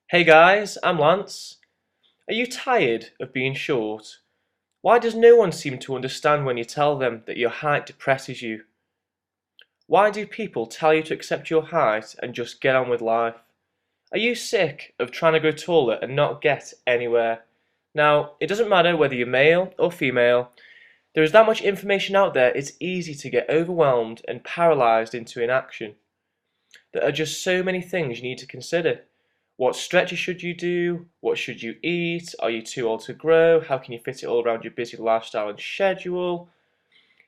Hey guys, I'm Lance. Are you tired of being short? Why does no one seem to understand when you tell them that your height depresses you? Why do people tell you to accept your height and just get on with life? Are you sick of trying to grow taller and not get anywhere? Now, it doesn't matter whether you're male or female, there is that much information out there, it's easy to get overwhelmed and paralyzed into inaction. There are just so many things you need to consider. What stretches should you do? What should you eat? Are you too old to grow? How can you fit it all around your busy lifestyle and schedule?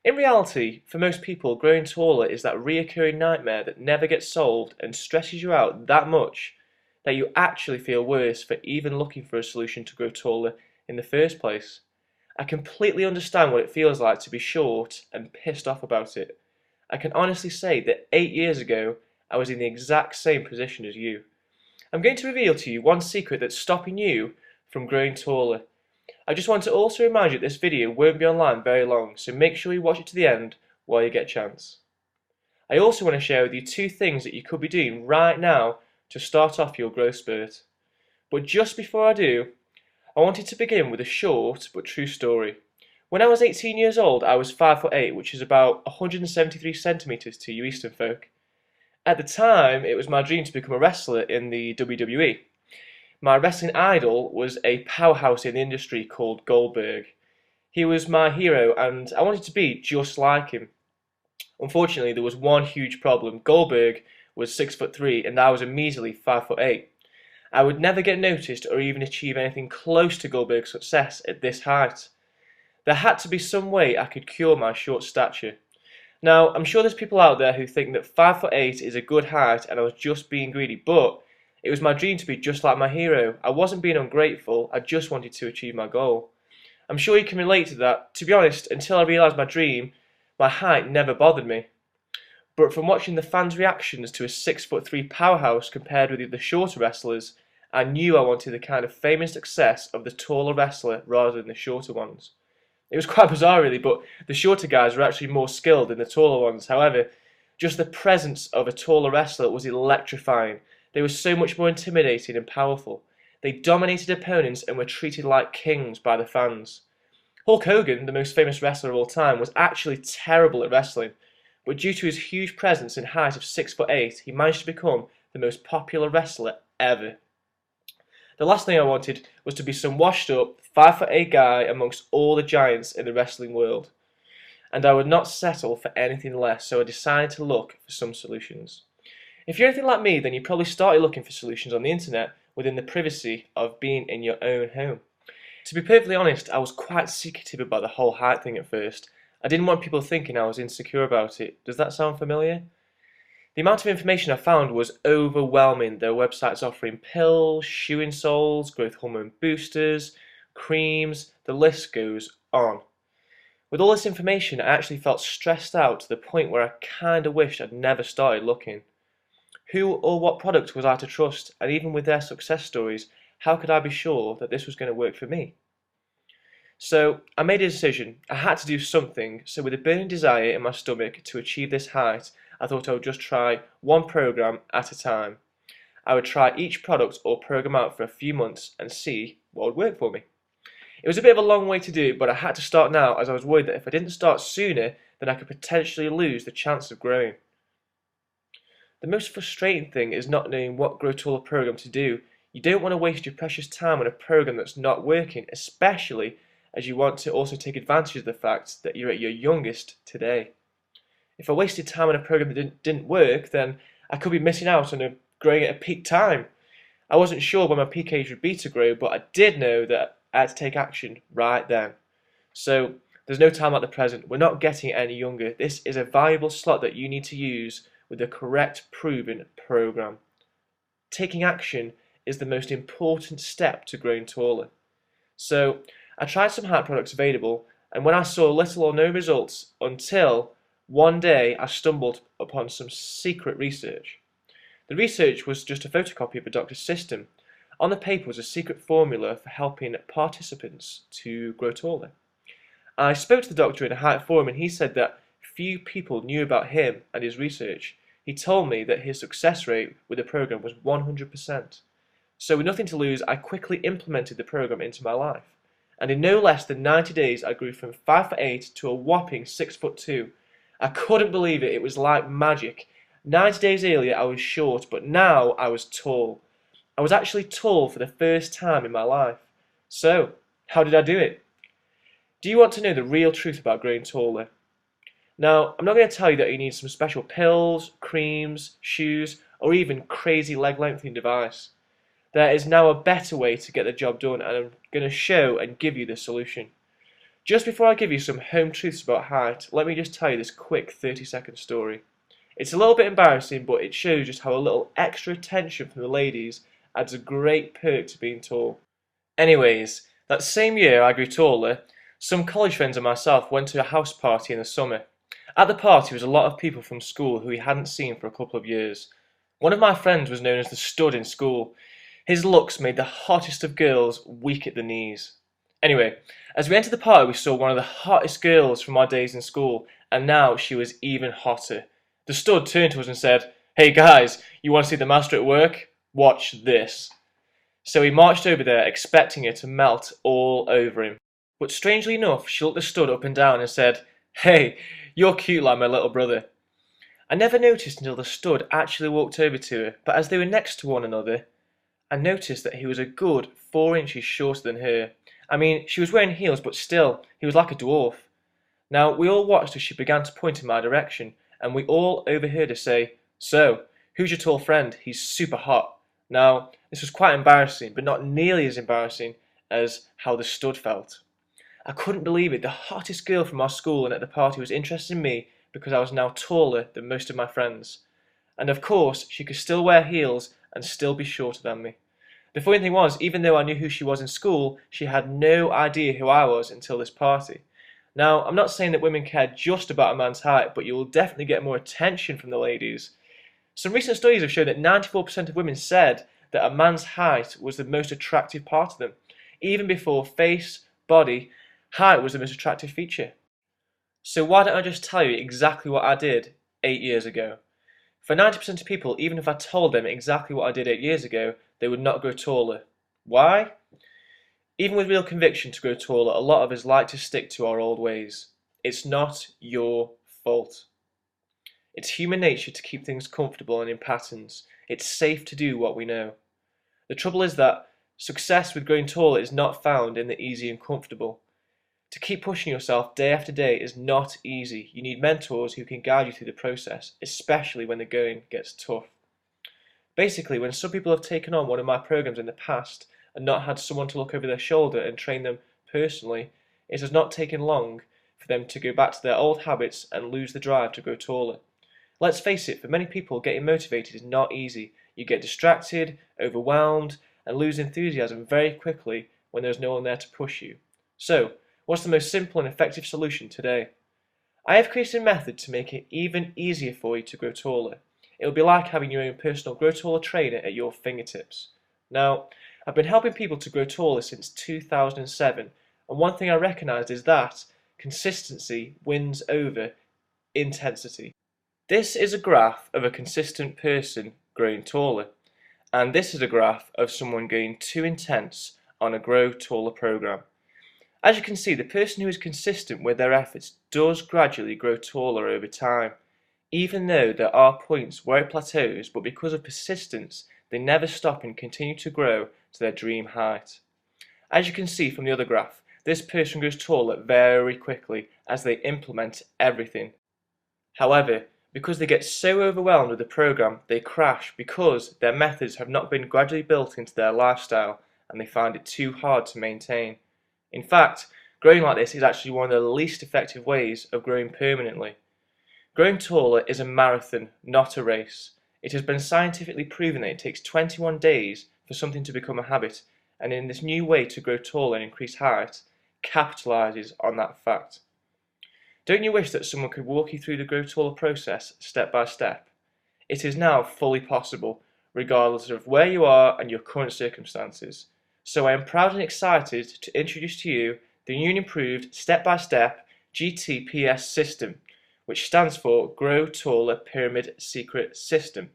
In reality, for most people, growing taller is that reoccurring nightmare that never gets solved and stresses you out that much that you actually feel worse for even looking for a solution to grow taller in the first place. I completely understand what it feels like to be short and pissed off about it. I can honestly say that 8 years ago, I was in the exact same position as you. I'm going to reveal to you one secret that's stopping you from growing taller. I just want to also remind you that this video won't be online very long, so make sure you watch it to the end while you get a chance. I also want to share with you two things that you could be doing right now to start off your growth spurt. But just before I do, I wanted to begin with a short but true story. When I was 18 years old, I was 5'8", which is about 173 centimeters to you Eastern folk. At the time, it was my dream to become a wrestler in the WWE. My wrestling idol was a powerhouse in the industry called Goldberg. He was my hero and I wanted to be just like him. Unfortunately, there was one huge problem. Goldberg was 6'3" and I was a measly 5'8". I would never get noticed or even achieve anything close to Goldberg's success at this height. There had to be some way I could cure my short stature. Now, I'm sure there's people out there who think that 5'8" is a good height and I was just being greedy, but it was my dream to be just like my hero. I wasn't being ungrateful, I just wanted to achieve my goal. I'm sure you can relate to that. To be honest, until I realised my dream, my height never bothered me. But from watching the fans' reactions to a 6'3" powerhouse compared with the shorter wrestlers, I knew I wanted the kind of fame and success of the taller wrestler rather than the shorter ones. It was quite bizarre really, but the shorter guys were actually more skilled than the taller ones. However, just the presence of a taller wrestler was electrifying. They were so much more intimidating and powerful. They dominated opponents and were treated like kings by the fans. Hulk Hogan, the most famous wrestler of all time, was actually terrible at wrestling, but due to his huge presence and height of 6'8", he managed to become the most popular wrestler ever. The last thing I wanted was to be some washed up 5'8" guy amongst all the giants in the wrestling world. And I would not settle for anything less, so I decided to look for some solutions. If you're anything like me, then you probably started looking for solutions on the internet within the privacy of being in your own home. To be perfectly honest, I was quite secretive about the whole height thing at first. I didn't want people thinking I was insecure about it. Does that sound familiar? The amount of information I found was overwhelming. There were websites offering pills, shoe insoles, growth hormone boosters, creams, the list goes on. With all this information, I actually felt stressed out to the point where I kinda wished I'd never started looking. Who or what product was I to trust? And even with their success stories, how could I be sure that this was going to work for me? So I made a decision. I had to do something, so with a burning desire in my stomach to achieve this height, I thought I would just try one program at a time. I would try each product or program out for a few months and see what would work for me. It was a bit of a long way to do, but I had to start now as I was worried that if I didn't start sooner, then I could potentially lose the chance of growing. The most frustrating thing is not knowing what Grow Taller program to do. You don't want to waste your precious time on a program that's not working, especially as you want to also take advantage of the fact that you're at your youngest today. If I wasted time on a program that didn't work, then I could be missing out on growing at a peak time. I wasn't sure when my peak age would be to grow, but I did know that I had to take action right then. So there's no time like the present. We're not getting any younger. This is a valuable slot that you need to use with the correct proven program. Taking action is the most important step to growing taller. So I tried some height products available, and when I saw little or no results until one day I stumbled upon some secret research. The research was just a photocopy of a doctor's system. On the paper was a secret formula for helping participants to grow taller. I spoke to the doctor in a height forum and he said that few people knew about him and his research. He told me that his success rate with the program was 100%. So with nothing to lose, I quickly implemented the program into my life. And in no less than 90 days, I grew from 5'8" to a whopping 6'2". I couldn't believe it, it was like magic. 90 days earlier I was short, but now I was tall. I was actually tall for the first time in my life. So, how did I do it? Do you want to know the real truth about growing taller? Now, I'm not going to tell you that you need some special pills, creams, shoes, or even crazy leg lengthening device. There is now a better way to get the job done, and I'm going to show and give you the solution. Just before I give you some home truths about height, let me just tell you this quick 30-second story. It's a little bit embarrassing, but it shows just how a little extra attention from the ladies adds a great perk to being tall. Anyways, that same year I grew taller, some college friends and myself went to a house party in the summer. At the party was a lot of people from school who we hadn't seen for a couple of years. One of my friends was known as the stud in school. His looks made the hottest of girls weak at the knees. Anyway, as we entered the party we saw one of the hottest girls from our days in school, and now she was even hotter. The stud turned to us and said, "Hey guys, you want to see the master at work? Watch this." So he marched over there expecting her to melt all over him. But strangely enough, she looked the stud up and down and said, "Hey, you're cute like my little brother." I never noticed until the stud actually walked over to her, but as they were next to one another, I noticed that he was a good 4 inches shorter than her. I mean, she was wearing heels, but still, he was like a dwarf. Now, we all watched as she began to point in my direction, and we all overheard her say, "So, who's your tall friend? He's super hot." Now, this was quite embarrassing, but not nearly as embarrassing as how the stud felt. I couldn't believe it. The hottest girl from our school and at the party was interested in me because I was now taller than most of my friends. And of course, she could still wear heels and still be shorter than me. The funny thing was, even though I knew who she was in school, she had no idea who I was until this party. Now, I'm not saying that women care just about a man's height, but you will definitely get more attention from the ladies. Some recent studies have shown that 94% of women said that a man's height was the most attractive part of them. Even before face, body, height was the most attractive feature. So why don't I just tell you exactly what I did 8 years ago? For 90% of people, even if I told them exactly what I did 8 years ago, they would not grow taller. Why? Even with real conviction to grow taller, a lot of us like to stick to our old ways. It's not your fault. It's human nature to keep things comfortable and in patterns. It's safe to do what we know. The trouble is that success with growing taller is not found in the easy and comfortable. To keep pushing yourself day after day is not easy. You need mentors who can guide you through the process, especially when the going gets tough. Basically, when some people have taken on one of my programs in the past and not had someone to look over their shoulder and train them personally, it has not taken long for them to go back to their old habits and lose the drive to grow taller. Let's face it, for many people, getting motivated is not easy. You get distracted, overwhelmed, and lose enthusiasm very quickly when there's no one there to push you. So, what's the most simple and effective solution today? I have created a method to make it even easier for you to grow taller. It will be like having your own personal grow taller trainer at your fingertips. Now, I've been helping people to grow taller since 2007, and one thing I recognised is that consistency wins over intensity. This is a graph of a consistent person growing taller, and this is a graph of someone going too intense on a grow taller program. As you can see, the person who is consistent with their efforts does gradually grow taller over time, even though there are points where it plateaus, but because of persistence, they never stop and continue to grow to their dream height. As you can see from the other graph, this person grows taller very quickly as they implement everything. However, because they get so overwhelmed with the program, they crash because their methods have not been gradually built into their lifestyle and they find it too hard to maintain. In fact, growing like this is actually one of the least effective ways of growing permanently. Growing taller is a marathon, not a race. It has been scientifically proven that it takes 21 days for something to become a habit, and in this new way to grow taller and increase height, capitalizes on that fact. Don't you wish that someone could walk you through the grow taller process step by step? It is now fully possible, regardless of where you are and your current circumstances. So I am proud and excited to introduce to you the new and improved step-by-step GTPS system, which stands for Grow Taller Pyramid Secret System.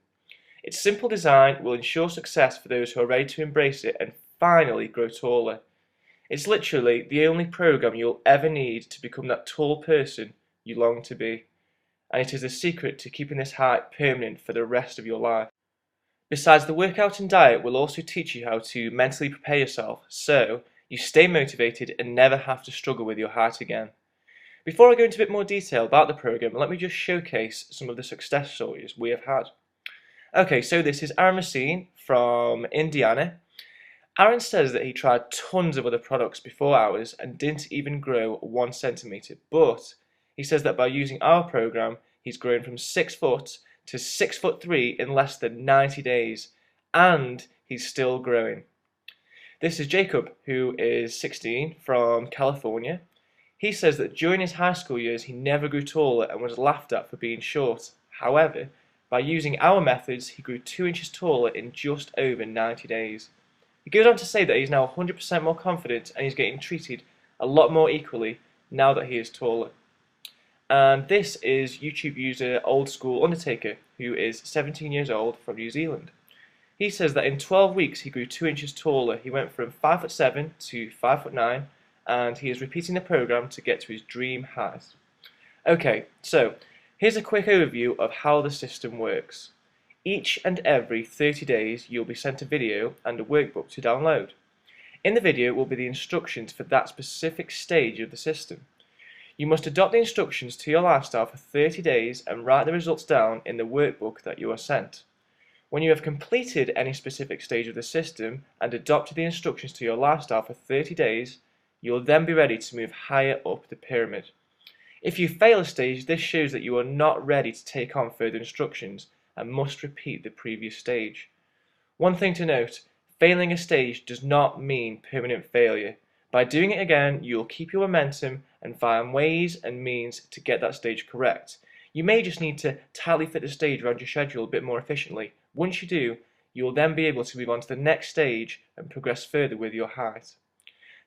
Its simple design will ensure success for those who are ready to embrace it and finally grow taller. It's literally the only program you'll ever need to become that tall person you long to be, and it is the secret to keeping this height permanent for the rest of your life. Besides, the workout and diet will also teach you how to mentally prepare yourself so you stay motivated and never have to struggle with your height again. Before I go into a bit more detail about the program, let me just showcase some of the success stories we have had. Okay, so this is Aaron Racine from Indiana. Aaron says that he tried tons of other products before ours and didn't even grow 1 centimetre, but he says that by using our program, he's grown from 6 foot to 6'3" in less than 90 days, and he's still growing. This is Jacob, who is 16 from California. He says that during his high school years he never grew taller and was laughed at for being short. However, by using our methods, he grew 2 inches taller in just over 90 days. He goes on to say that he's now 100% more confident and he's getting treated a lot more equally now that he is taller. And this is YouTube user Old School Undertaker, who is 17 years old from New Zealand. He says that in 12 weeks he grew 2 inches taller. He went from 5'7" to 5'9", and he is repeating the program to get to his dream height. Okay, so here's a quick overview of how the system works. Each and every 30 days you'll be sent a video and a workbook to download. In the video will be the instructions for that specific stage of the system. You must adopt the instructions to your lifestyle for 30 days and write the results down in the workbook that you are sent. When you have completed any specific stage of the system and adopted the instructions to your lifestyle for 30 days, you will then be ready to move higher up the pyramid. If you fail a stage, this shows that you are not ready to take on further instructions and must repeat the previous stage. One thing to note, failing a stage does not mean permanent failure. By doing it again, you will keep your momentum and find ways and means to get that stage correct. You may just need to tightly fit the stage around your schedule a bit more efficiently. Once you do, you will then be able to move on to the next stage and progress further with your height.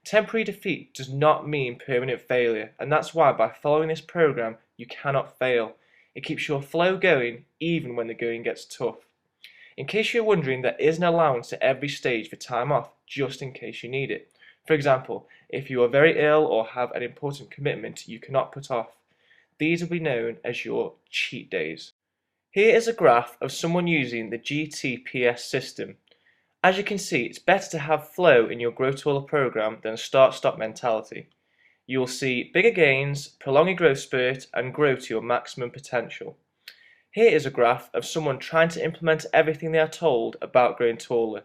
Temporary defeat does not mean permanent failure, and that's why by following this program you cannot fail. It keeps your flow going even when the going gets tough. In case you're wondering, there is an allowance at every stage for time off, just in case you need it. For example, if you are very ill or have an important commitment you cannot put off, these will be known as your cheat days. Here is a graph of someone using the GTPS system. As you can see, it's better to have flow in your Grow Taller program than a start-stop mentality. You will see bigger gains, prolong your growth spurt, and grow to your maximum potential. Here is a graph of someone trying to implement everything they are told about growing taller.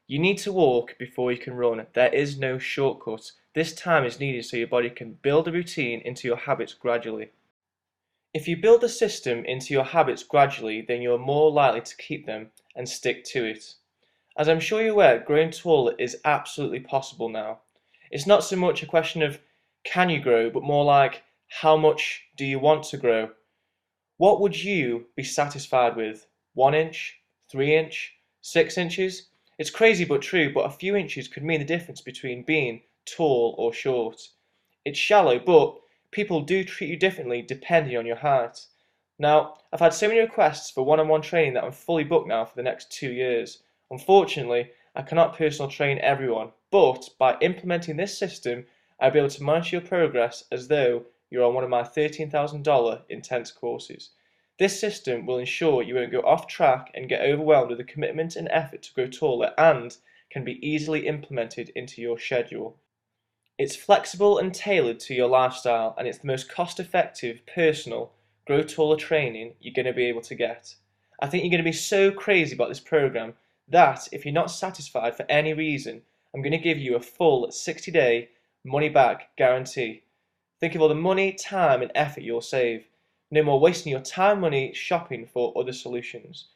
You need to walk before you can run. There is no shortcut. This time is needed so your body can build a routine into your habits gradually. If you build the system into your habits gradually, then you are more likely to keep them and stick to it. As I'm sure you're aware, growing taller is absolutely possible now. It's not so much a question of can you grow, but more like how much do you want to grow? What would you be satisfied with? 1 inch? 3 inch? 6 inches? It's crazy but true, but a few inches could mean the difference between being tall or short. It's shallow, but people do treat you differently depending on your height. Now, I've had so many requests for one-on-one training that I'm fully booked now for the next 2 years. Unfortunately, I cannot personal train everyone, but by implementing this system, I'll be able to monitor your progress as though you're on one of my $13,000 intense courses. This system will ensure you won't go off track and get overwhelmed with the commitment and effort to grow taller, and can be easily implemented into your schedule. It's flexible and tailored to your lifestyle, and it's the most cost-effective, personal, grow taller training you're going to be able to get. I think you're going to be so crazy about this program that if you're not satisfied for any reason, I'm going to give you a full 60-day money-back guarantee. Think of all the money, time, and effort you'll save. No more wasting your time and money shopping for other solutions.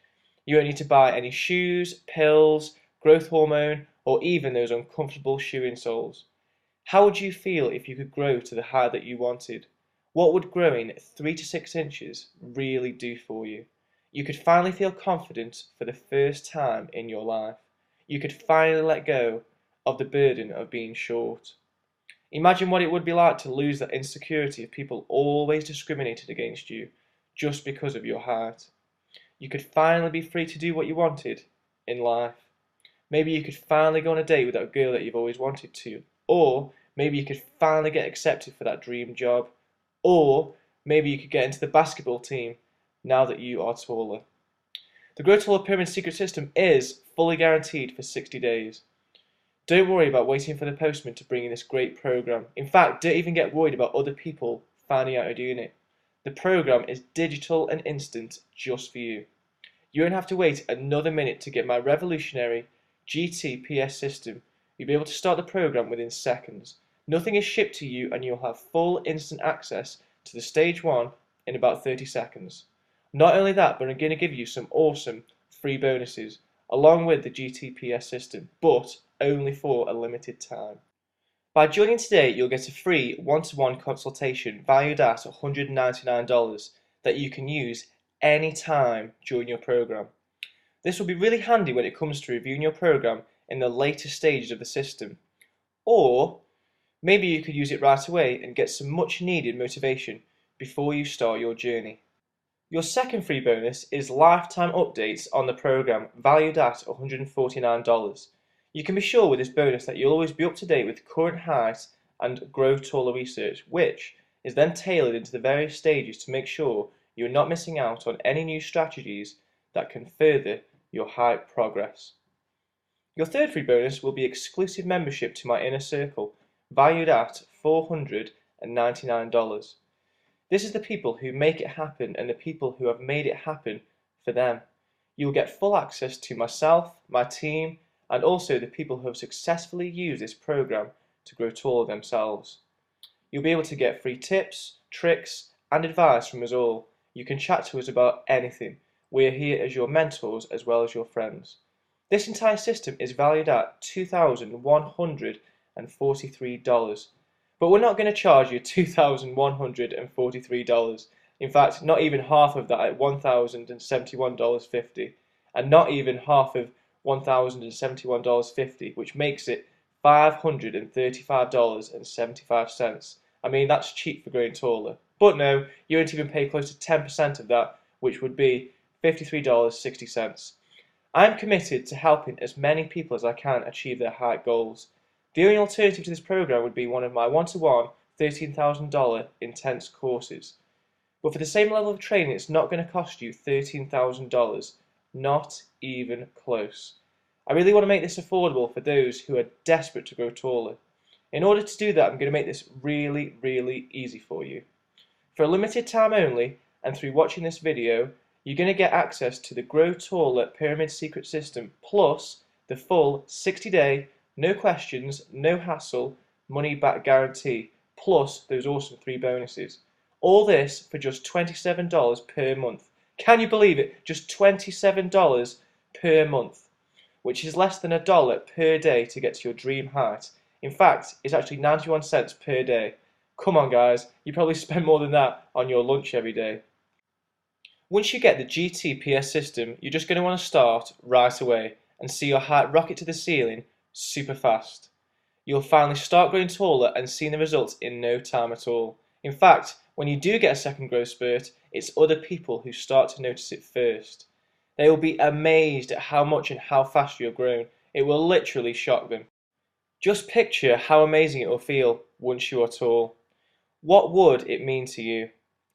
You won't need to buy any shoes, pills, growth hormone, or even those uncomfortable shoe insoles. How would you feel if you could grow to the height that you wanted? What would growing 3 to 6 inches really do for you? You could finally feel confident for the first time in your life. You could finally let go of the burden of being short. Imagine what it would be like to lose that insecurity of people always discriminated against you just because of your height. You could finally be free to do what you wanted in life. Maybe you could finally go on a date with that girl that you've always wanted to. Or maybe you could finally get accepted for that dream job. Or maybe you could get into the basketball team now that you are taller. The Grow Taller Pyramid Secret System is fully guaranteed for 60 days. Don't worry about waiting for the postman to bring in this great program. In fact, don't even get worried about other people finding out you're doing it. The program is digital and instant just for you. You won't have to wait another minute to get my revolutionary GTPS system. You'll be able to start the program within seconds. Nothing is shipped to you and you'll have full instant access to the stage 1 in about 30 seconds. Not only that, but I'm going to give you some awesome free bonuses along with the GTPS system, but only for a limited time. By joining today, you'll get a free one-to-one consultation valued at $199 that you can use anytime during your program. This will be really handy when it comes to reviewing your program in the later stages of the system. Or maybe you could use it right away and get some much needed motivation before you start your journey. Your second free bonus is lifetime updates on the program valued at $149. You can be sure with this bonus that you'll always be up to date with current height and Grow Taller research, which is then tailored into the various stages to make sure you're not missing out on any new strategies that can further your height progress. Your third free bonus will be exclusive membership to my inner circle, valued at $499. This is the people who make it happen and the people who have made it happen for them. You will get full access to myself, my team, and also the people who have successfully used this program to grow taller themselves. You'll be able to get free tips, tricks, and advice from us all. You can chat to us about anything. We are here as your mentors as well as your friends. This entire system is valued at $2,143. But we're not going to charge you $2,143. In fact, not even half of that at $1,071.50, and not even half of $1,071.50, which makes it $535.75. I mean, that's cheap for growing taller. But no, you won't even pay close to 10% of that, which would be $53.60. I'm committed to helping as many people as I can achieve their height goals. The only alternative to this program would be one of my one-to-one $13,000 intense courses. But for the same level of training, it's not going to cost you $13,000. Not even close. I really want to make this affordable for those who are desperate to grow taller. In order to do that, I'm going to make this really, really easy for you. For a limited time only, and through watching this video, you're going to get access to the Grow Taller Pyramid Secret System, plus the full 60-day no questions, no hassle, money back guarantee, plus those awesome 3 bonuses. All this for just $27 per month. Can you believe it? Just $27 per month, which is less than $1 per day to get to your dream height. In fact, it's actually 91 cents per day. Come on guys, you probably spend more than that on your lunch every day. Once you get the GTPS system, you're just going to want to start right away and see your height rocket to the ceiling super fast. You'll finally start growing taller and seeing the results in no time at all. In fact, when you do get a second growth spurt, it's other people who start to notice it first. They will be amazed at how much and how fast you have grown. It will literally shock them. Just picture how amazing it will feel once you are tall. What would it mean to you?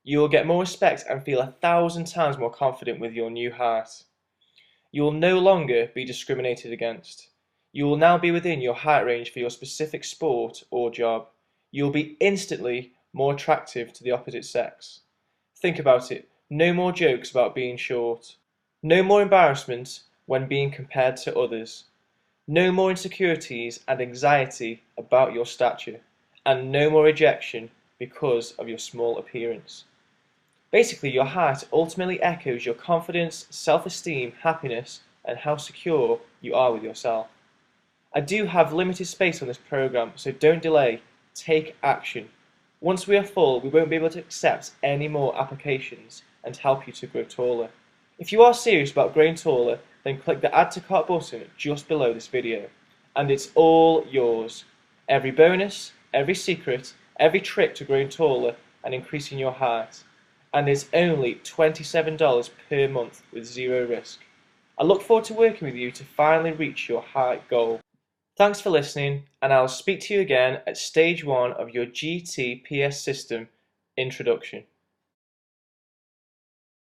You will get more respect and feel 1,000 times more confident with your new height. You will no longer be discriminated against. You will now be within your height range for your specific sport or job. You will be instantly more attractive to the opposite sex. Think about it. No more jokes about being short. No more embarrassment when being compared to others. No more insecurities and anxiety about your stature. And no more rejection because of your small appearance. Basically, your height ultimately echoes your confidence, self-esteem, happiness, and how secure you are with yourself. I do have limited space on this program, so don't delay, take action. Once we are full, we won't be able to accept any more applications and help you to grow taller. If you are serious about growing taller, then click the Add to Cart button just below this video, and it's all yours. Every bonus, every secret, every trick to growing taller and increasing your height. and is only $27 per month with zero risk. I look forward to working with you to finally reach your height goal. Thanks for listening, and I'll speak to you again at stage 1 of your GTPS system introduction.